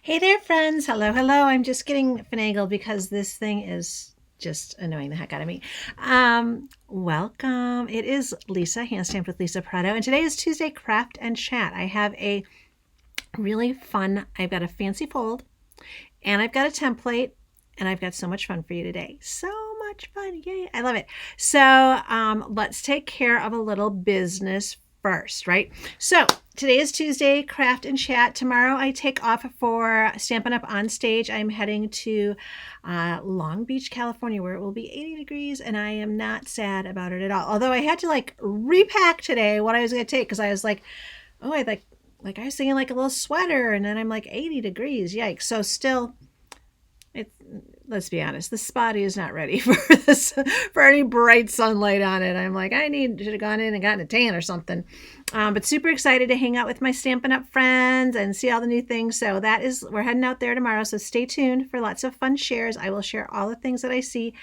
Hey there, friends. Hello, hello. I'm just getting finagled because this thing is just annoying the heck out of me. Welcome. It is Lisa, Hand Stamped with Lisa Prado, and today is Tuesday Craft and Chat. I have a really fun, I've got a fancy fold, and I've got a template, and I've got so much fun for you today. So much fun. Yay. I love it. So let's take care of a little business first, right? So today is Tuesday, Craft and Chat. Tomorrow I take off for Stampin' Up! On stage. I'm heading to Long Beach, California, where it will be 80 degrees, and I am not sad about it at all. Although I had to like repack today what I was going to take because I was like, oh, I like I was thinking like a little sweater, and then I'm like 80 degrees. Yikes. So still, it, let's be honest, the spotty is not ready for this, for any bright sunlight on it. I'm like, should have gone in and gotten a tan or something. But super excited to hang out with my Stampin' Up! Friends and see all the new things. So we're heading out there tomorrow. So stay tuned for lots of fun shares. I will share all the things that I see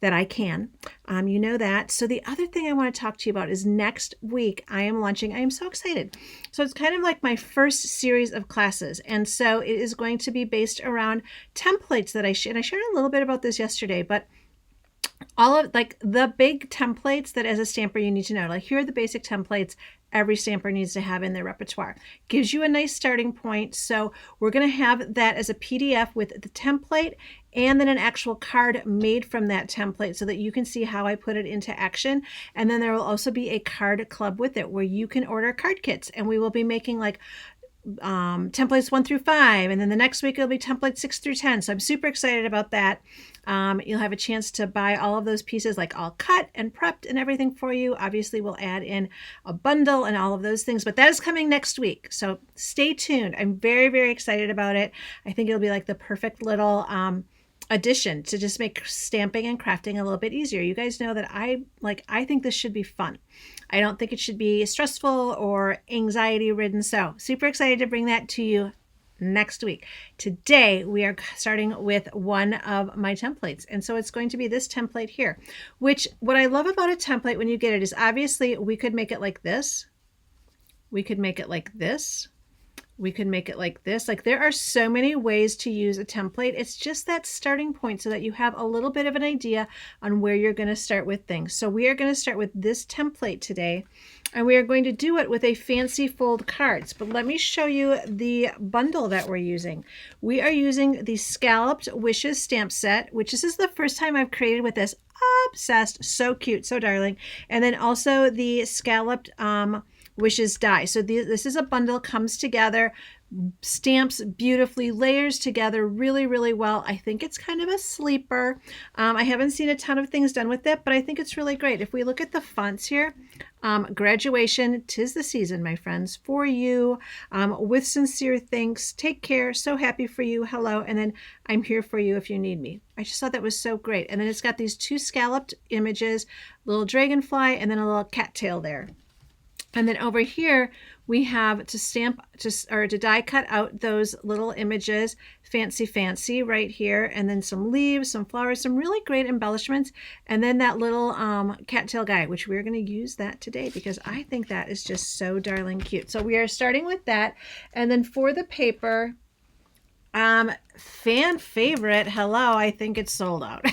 that I can. You know that. So the other thing I want to talk to you about is next week I am launching. I am so excited. So it's kind of like my first series of classes. And so it is going to be based around templates that I shared. I shared a little bit about this yesterday, but all of like the big templates that as a stamper you need to know. Like here are the basic templates every stamper needs to have in their repertoire. Gives you a nice starting point. So we're going to have that as a PDF with the template and then an actual card made from that template so that you can see how I put it into action. And then there will also be a card club with it where you can order card kits, and we will be making like templates 1 through 5, and then the next week it'll be templates 6 through 10. So I'm super excited about that. You'll have a chance to buy all of those pieces like all cut and prepped and everything for you. Obviously we'll add in a bundle and all of those things, but that is coming next week, so stay tuned. I'm very, very excited about it. I think it'll be like the perfect little addition to just make stamping and crafting a little bit easier. You guys know that I think this should be fun. I don't think it should be stressful or anxiety ridden. So super excited to bring that to you next week. Today we are starting with one of my templates, and so it's going to be this template here, which what I love about a template when you get it is obviously we could make it like this, we could make it like this, we could make it like this. Like there are so many ways to use a template. It's just that starting point so that you have a little bit of an idea on where you're going to start with things. So we are going to start with this template today, and we are going to do it with a fancy fold cards. But let me show you the bundle that we're using. We are using the Scalloped Wishes stamp set, which this is the first time I've created with this. Obsessed. So cute, so darling. And then also the Scalloped Wishes die. So this is a bundle, comes together, stamps beautifully, layers together really, really well. I think it's kind of a sleeper. I haven't seen a ton of things done with it, but I think it's really great. If we look at the fonts here, graduation, 'tis the season, my friends, for you, with sincere thanks, take care, so happy for you, hello, and then I'm here for you if you need me. I just thought that was so great. And then it's got these two scalloped images, little dragonfly, and then a little cattail there. And then over here, we have to stamp or to die cut out those little images, fancy right here, and then some leaves, some flowers, some really great embellishments, and then that little cattail guy, which we're going to use that today because I think that is just so darling cute. So we are starting with that, and then for the paper, fan favorite, hello, I think it's sold out.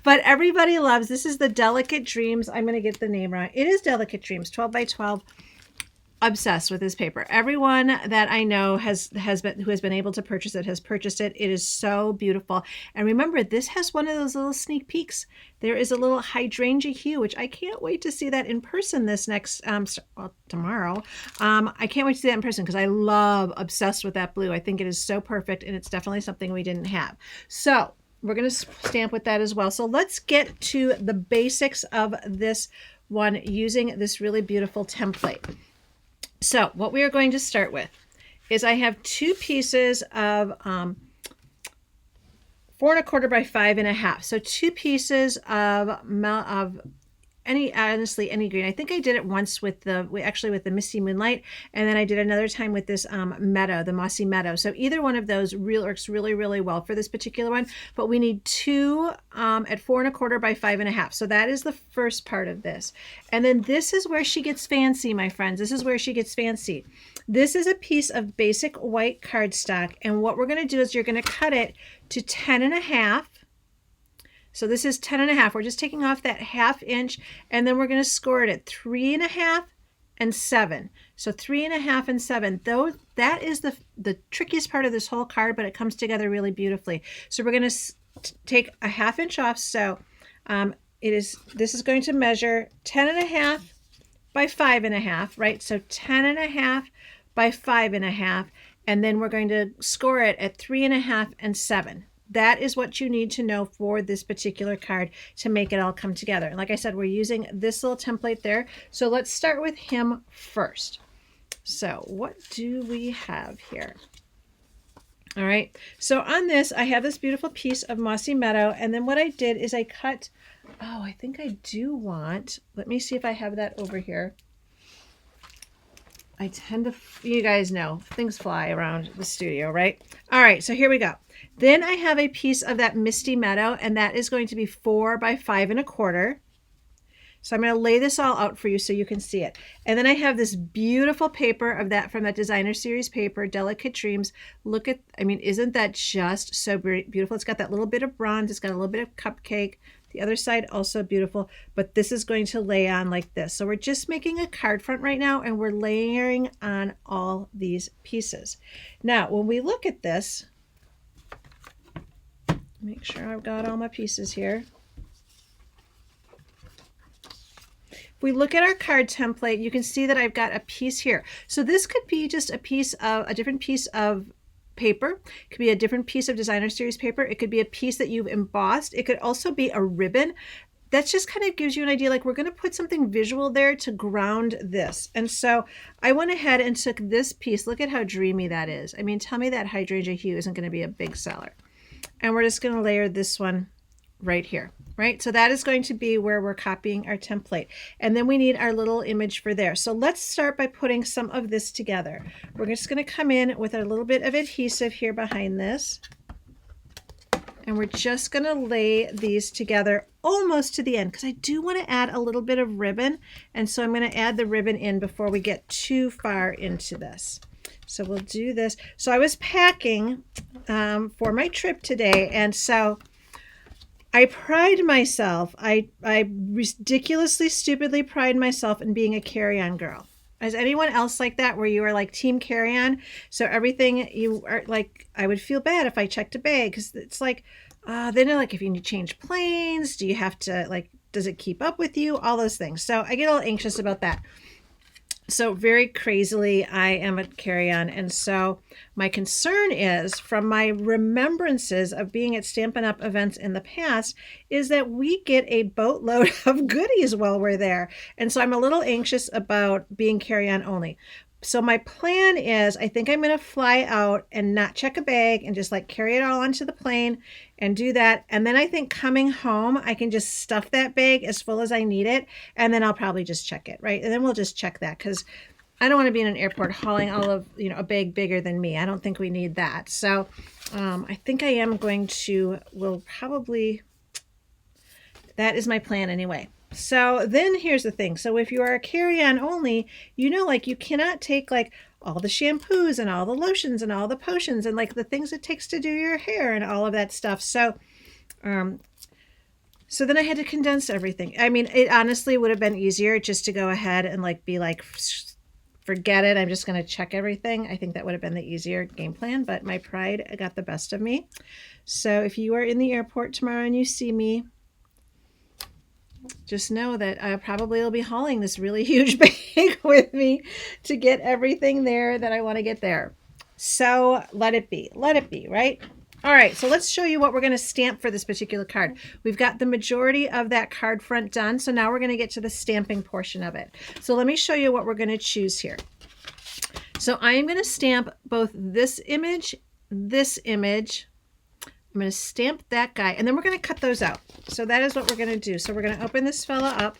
But everybody loves, this is the Delicate Dreams. I'm going to get the name wrong. It is Delicate Dreams, 12 by 12. Obsessed with this paper. Everyone that I know who has been able to purchase it has purchased it. It is so beautiful. And remember, this has one of those little sneak peeks. There is a little hydrangea hue, which I can't wait to see that in person this next tomorrow. I can't wait to see that in person because I love, obsessed with that blue. I think it is so perfect, and it's definitely something we didn't have. So we're going to stamp with that as well. So let's get to the basics of this one using this really beautiful template. So what we are going to start with is I have two pieces of 4 1/4 by 5 1/2. So two pieces of honestly any green. I think I did it once with the Misty Moonlight, and then I did another time with this Meadow, the Mossy Meadow. So either one of those works really, really well for this particular one, but we need two at 4 1/4 by 5 1/2. So that is the first part of this. And then this is where she gets fancy, my friends. This is where she gets fancy. This is a piece of basic white cardstock, and what we're going to do is you're going to cut it to 10.5. So this is 10.5. We're just taking off that 1/2 inch, and then we're going to score it at 3.5 and 7. So 3.5 and 7. Though that is the trickiest part of this whole card, but it comes together really beautifully. So we're going to take a 1/2 inch off. So this is going to measure 10.5 by 5.5, right? So 10.5 by 5.5, and then we're going to score it at 3.5 and 7. That is what you need to know for this particular card to make it all come together. And like I said, we're using this little template there. So let's start with him first. So what do we have here? All right, so on this, I have this beautiful piece of Mossy Meadow, and then what I did is I cut, oh, I think I do want, let me see if I have that over here. I tend to, you guys know, things fly around the studio, right? All right, so here we go. Then I have a piece of that Misty Meadow, and that is going to be 4 by 5.25. So I'm going to lay this all out for you so you can see it. And then I have this beautiful paper of that from that designer series paper, Delicate Dreams. Look at, I mean, isn't that just so beautiful? It's got that little bit of bronze. It's got a little bit of cupcake. The other side also beautiful, but this is going to lay on like this. So we're just making a card front right now, and we're layering on all these pieces. Now, when we look at this, make sure I've got all my pieces here. We look at our card template, you can see that I've got a piece here. So this could be just a piece of a different piece of paper. It could be a different piece of designer series paper. It could be a piece that you've embossed. It could also be a ribbon. That just kind of gives you an idea, like we're going to put something visual there to ground this. And so I went ahead and took this piece. Look at how dreamy that is. I mean, tell me that hydrangea hue isn't going to be a big seller. And we're just going to layer this one right here. Right? So that is going to be where we're copying our template. And then we need our little image for there. So let's start by putting some of this together. We're just going to come in with a little bit of adhesive here behind this. And we're just going to lay these together almost to the end, because I do want to add a little bit of ribbon. And so I'm going to add the ribbon in before we get too far into this. So we'll do this. So I was packing for my trip today, and so I pride myself, I ridiculously, stupidly pride myself in being a carry-on girl. Is anyone else like that, where you are like team carry-on? So everything you are like, I would feel bad if I checked a bag, because it's like, then like if you need to change planes, do you have to like, does it keep up with you? All those things. So I get a little anxious about that. So very crazily, I am a carry-on. And so my concern is, from my remembrances of being at Stampin' Up! Events in the past, is that we get a boatload of goodies while we're there. And so I'm a little anxious about being carry-on only. So my plan is, I think I'm going to fly out and not check a bag and just like carry it all onto the plane and do that. And then I think coming home, I can just stuff that bag as full as I need it. And then I'll probably just check it, right? And then we'll just check that, because I don't want to be in an airport hauling all of, a bag bigger than me. I don't think we need that. So I think I am going to, that is my plan anyway. So then here's the thing. So if you are a carry-on only, like you cannot take like all the shampoos and all the lotions and all the potions and like the things it takes to do your hair and all of that stuff. So, so then I had to condense everything. I mean, it honestly would have been easier just to go ahead and like be like, forget it, I'm just going to check everything. I think that would have been the easier game plan, but my pride got the best of me. So if you are in the airport tomorrow and you see me, just know that I probably will be hauling this really huge bag with me to get everything there that I want to get there. So let it be, right? All right, so let's show you what we're going to stamp for this particular card. We've got the majority of that card front done, so now we're going to get to the stamping portion of it. So let me show you what we're going to choose here. So I am going to stamp both this image. I'm going to stamp that guy, and then we're going to cut those out. So that is what we're going to do. So we're going to open this fella up,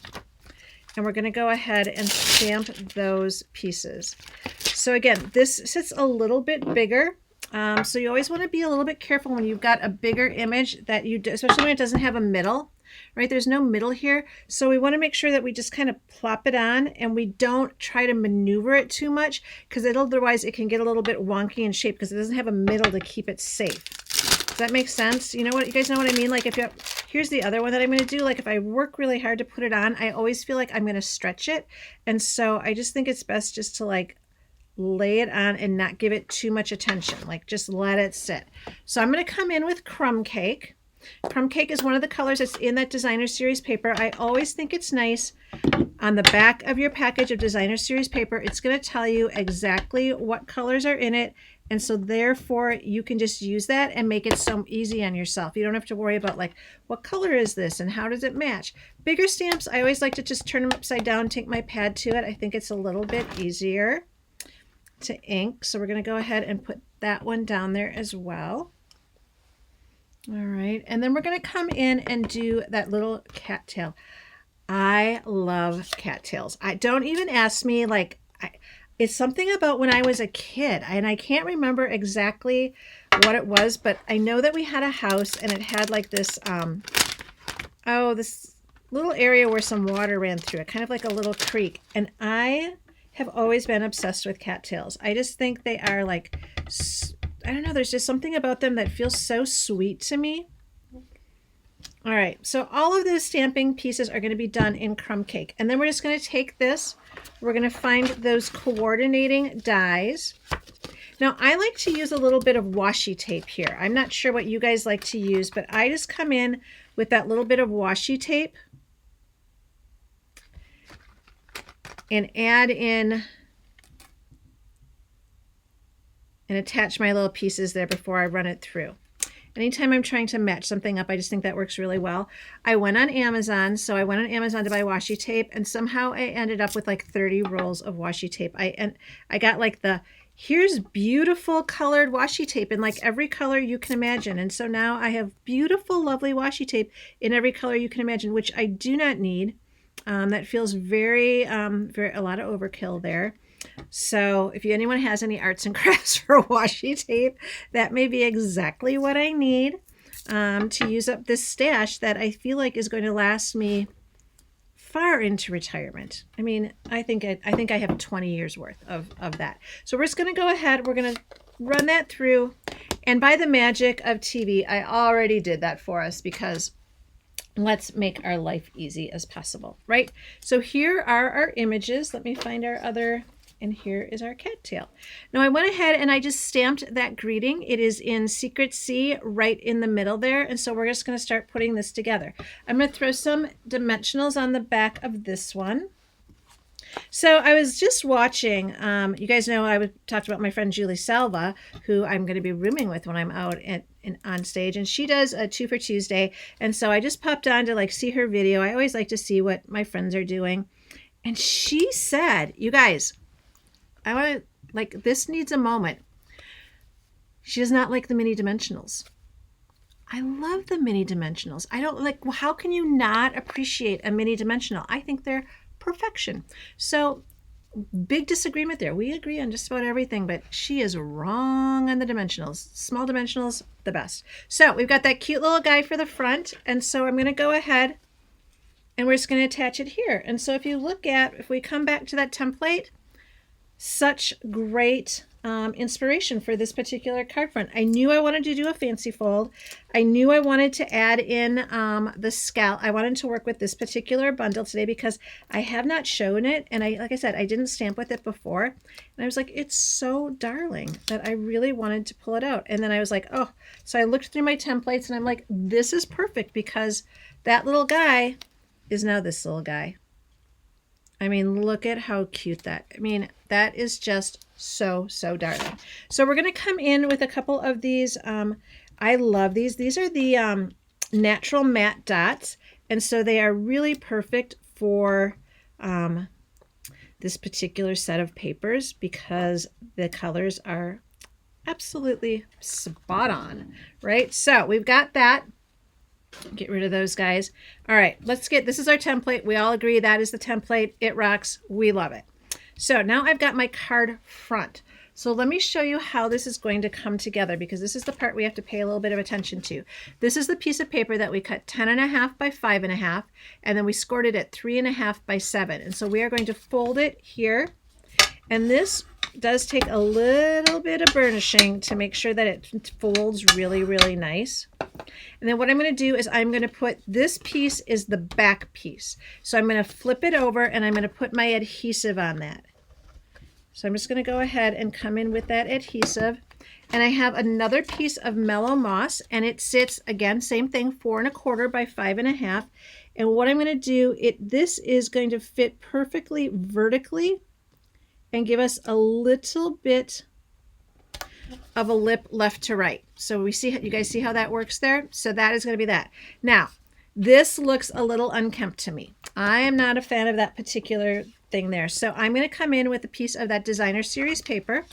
and we're going to go ahead and stamp those pieces. So again, this sits a little bit bigger So you always want to be a little bit careful when you've got a bigger image that you do, especially when it doesn't have a middle, right? There's no middle here. So we want to make sure that we just kind of plop it on and we don't try to maneuver it too much, because otherwise it can get a little bit wonky in shape because it doesn't have a middle to keep it safe. Does that make sense? You know what, you guys know what I mean? Like if you have, here's the other one that I'm going to do. Like if I work really hard to put it on, I always feel like I'm going to stretch it. And so I just think it's best just to like lay it on and not give it too much attention. Like just let it sit. So I'm going to come in with Crumb Cake. Crumb Cake is one of the colors that's in that Designer Series paper. I always think it's nice on the back of your package of Designer Series paper, it's going to tell you exactly what colors are in it. And so therefore you can just use that and make it so easy on yourself. You don't have to worry about like, what color is this and how does it match? Bigger stamps, I always like to just turn them upside down, take my pad to it. I think it's a little bit easier to ink. So we're going to go ahead and put that one down there as well. All right. And then we're going to come in and do that little cattail. I love cattails. Don't even ask me, like, it's something about when I was a kid, and I can't remember exactly what it was, but I know that we had a house and it had like this, this little area where some water ran through it, kind of like a little creek. And I have always been obsessed with cattails. I just think they are like, I don't know, there's just something about them that feels so sweet to me. All right, so all of those stamping pieces are going to be done in Crumb Cake. And then we're just going to take this, we're going to find those coordinating dies. Now, I like to use a little bit of washi tape here. I'm not sure what you guys like to use, but I just come in with that little bit of washi tape and add in and attach my little pieces there before I run it through. Anytime I'm trying to match something up, I just think that works really well. I went on Amazon, so I went on Amazon to buy washi tape, and somehow I ended up with like 30 rolls of washi tape. I got like the, here's beautiful colored washi tape in like every color you can imagine. And so now I have beautiful, lovely washi tape in every color you can imagine, which I do not need. That feels very, a lot of overkill there. So if anyone has any arts and crafts for washi tape, that may be exactly what I need to use up this stash that I feel like is going to last me far into retirement. I mean, I think I have 20 years worth of that. So we're just going to go ahead. We're going to run that through. And by the magic of TV, I already did that for us because let's make our life easy as possible, right? So here are our images. Let me find our other... And here is our cattail. Now I went ahead and I just stamped that greeting. It is in Secret C right in the middle there. And so we're just going to start putting this together. I'm going to throw some dimensionals on the back of this one. So I was just watching, you guys know I talked about my friend Julie Salva, who I'm going to be rooming with when I'm out on stage. And she does a 2 for Tuesday. And so I just popped on to like see her video. I always like to see what my friends are doing. And she said, you guys, I want to, like, this needs a moment. She does not like the mini dimensionals. I love the mini dimensionals. I don't like, how can you not appreciate a mini dimensional? I think they're perfection. So big disagreement there. We agree on just about everything, but she is wrong on the dimensionals. Small dimensionals, the best. So we've got that cute little guy for the front. And so I'm going to go ahead and we're just going to attach it here. And so if you look at, if we come back to that template, such great inspiration for this particular card front. I knew I wanted to do a fancy fold. I knew I wanted to add in the scallop. I wanted to work with this particular bundle today because I have not shown it. And like I said, I didn't stamp with it before. And I was like, it's so darling that I really wanted to pull it out. And then I was like, oh, so I looked through my templates and I'm like, this is perfect because that little guy is now this little guy. I mean, look at how cute that, I mean, that is just so, so darling. So we're going to come in with a couple of these. I love these. These are the natural matte dots. And so they are really perfect for this particular set of papers because the colors are absolutely spot on, right? So we've got that. Get rid of those guys. All right, let's get, this is our template. We all agree that is the template. It rocks. We love it. So now I've got my card front. So let me show you how this is going to come together, because this is the part we have to pay a little bit of attention to. This is the piece of paper that we cut 10.5 by 5.5, and then we scored it at 3.5 by 7. And so we are going to fold it here. And this does take a little bit of burnishing to make sure that it folds really, really nice. And then what I'm going to do is I'm going to put this piece is the back piece. So I'm going to flip it over and I'm going to put my adhesive on that. So I'm just going to go ahead and come in with that adhesive. And I have another piece of mellow moss, and it sits, again, same thing, 4.25 by 5.5. And what I'm going to do, this is going to fit perfectly vertically and give us a little bit of a lip left to right. So you guys see how that works there? So that is going to be that. Now, this looks a little unkempt to me. I am not a fan of that particular thing there. So I'm going to come in with a piece of that designer series paper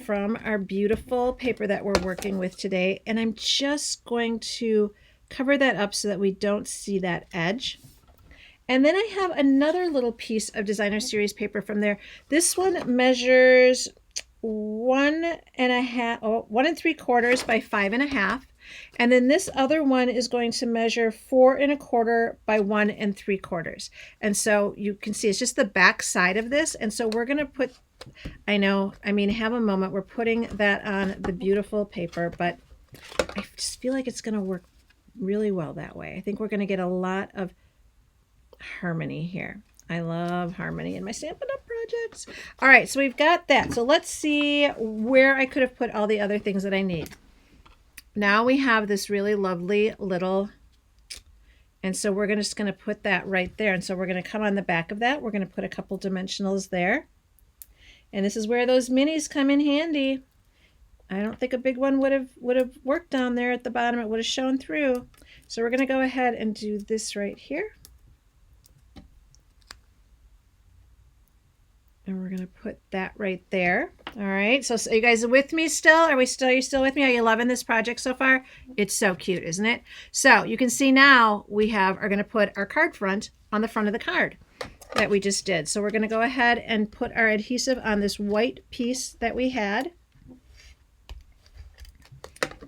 from our beautiful paper that we're working with today. And I'm just going to cover that up so that we don't see that edge. And then I have another little piece of designer series paper from there. This one measures 1.75 by 5.5. And then this other one is going to measure 4.25 by 1.75. And so you can see it's just the back side of this. And so we're going to put, have a moment. We're putting that on the beautiful paper, but I just feel like it's going to work really well that way. I think we're going to get a lot of harmony here. I love harmony in my Stampin' Up! Projects. All right, so we've got that. So let's see where I could have put all the other things that I need. Now we have this really lovely little, and so we're just going to put that right there. And so we're going to come on the back of that. We're going to put a couple dimensionals there. And this is where those minis come in handy. I don't think a big one would have worked down there at the bottom. It would have shown through. So we're going to go ahead and do this right here. And we're going to put that right there. All right. So are you guys with me still? Are you still with me? Are you loving this project so far? It's so cute, isn't it? So you can see now we are going to put our card front on the front of the card that we just did. So we're going to go ahead and put our adhesive on this white piece that we had.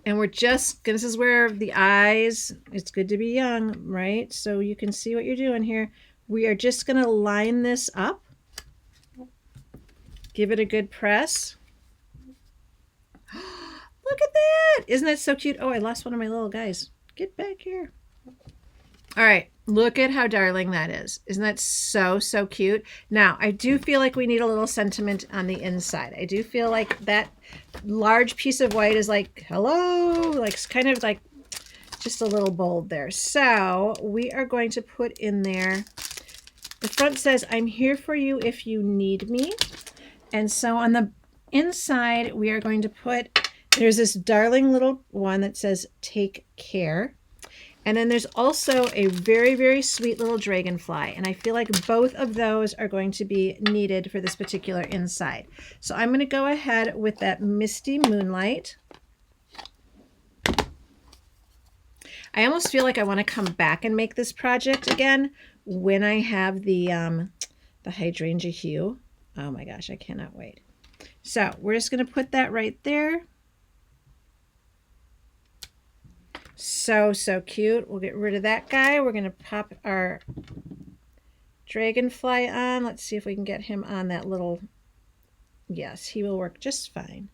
And we're just, this is where the eyes, it's good to be young, right? So you can see what you're doing here. We are just going to line this up. Give it a good press. Look at that. Isn't that so cute? Oh, I lost one of my little guys. Get back here. All right. Look at how darling that is. Isn't that so, so cute? Now, I do feel like we need a little sentiment on the inside. I do feel like that large piece of white is like, hello, like kind of like just a little bold there. So we are going to put in there, the front says, I'm here for you if you need me. And so on the inside, we are going to put, there's this darling little one that says, take care. And then there's also a very, very sweet little dragonfly. And I feel like both of those are going to be needed for this particular inside. So I'm going to go ahead with that Misty Moonlight. I almost feel like I want to come back and make this project again when I have the hydrangea hue. Oh my gosh, I cannot wait. So we're just going to put that right there. So, so cute. We'll get rid of that guy. We're going to pop our dragonfly on. Let's see if we can get him on that little, yes, he will work just fine.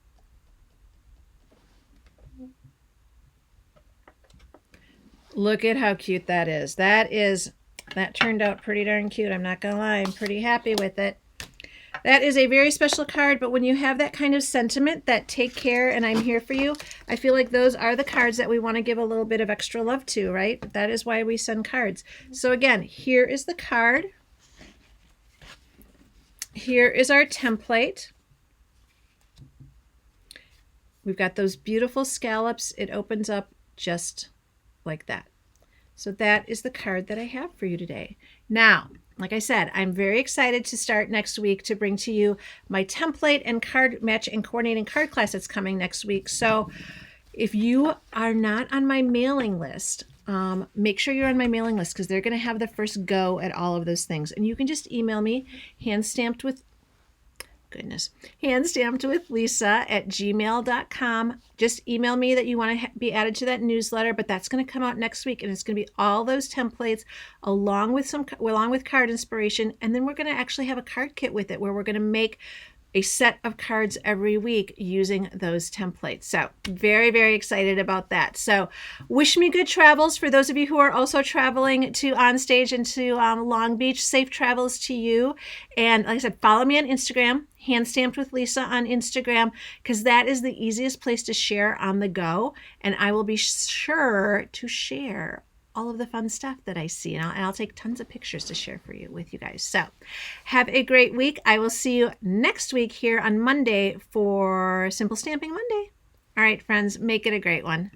Look at how cute that is. That turned out pretty darn cute. I'm not going to lie. I'm pretty happy with it. That is a very special card, but when you have that kind of sentiment, that take care and I'm here for you, I feel like those are the cards that we want to give a little bit of extra love to, right? That is why we send cards. So again, here is the card. Here is our template. We've got those beautiful scallops. It opens up just like that. So that is the card that I have for you today. Now, like I said, I'm very excited to start next week to bring to you my template and card match and coordinating card class that's coming next week. So if you are not on my mailing list, make sure you're on my mailing list because they're going to have the first go at all of those things. And you can just email me, hand stamped with goodness. handstampedwithlisa@gmail.com. Just email me that you want to be added to that newsletter, but that's going to come out next week, and it's going to be all those templates along with card inspiration, and then we're going to actually have a card kit with it where we're going to make a set of cards every week using those templates. So very, very excited about that. So wish me good travels for those of you who are also traveling to Onstage and to Long Beach. Safe travels to you. And like I said, follow me on Instagram, Hand Stamped with Lisa on Instagram, because that is the easiest place to share on the go. And I will be sure to share all of the fun stuff that I see, and I'll take tons of pictures to share with you guys. So have a great week. I will see you next week here on Monday for Simple Stamping Monday. All right, friends, make it a great one.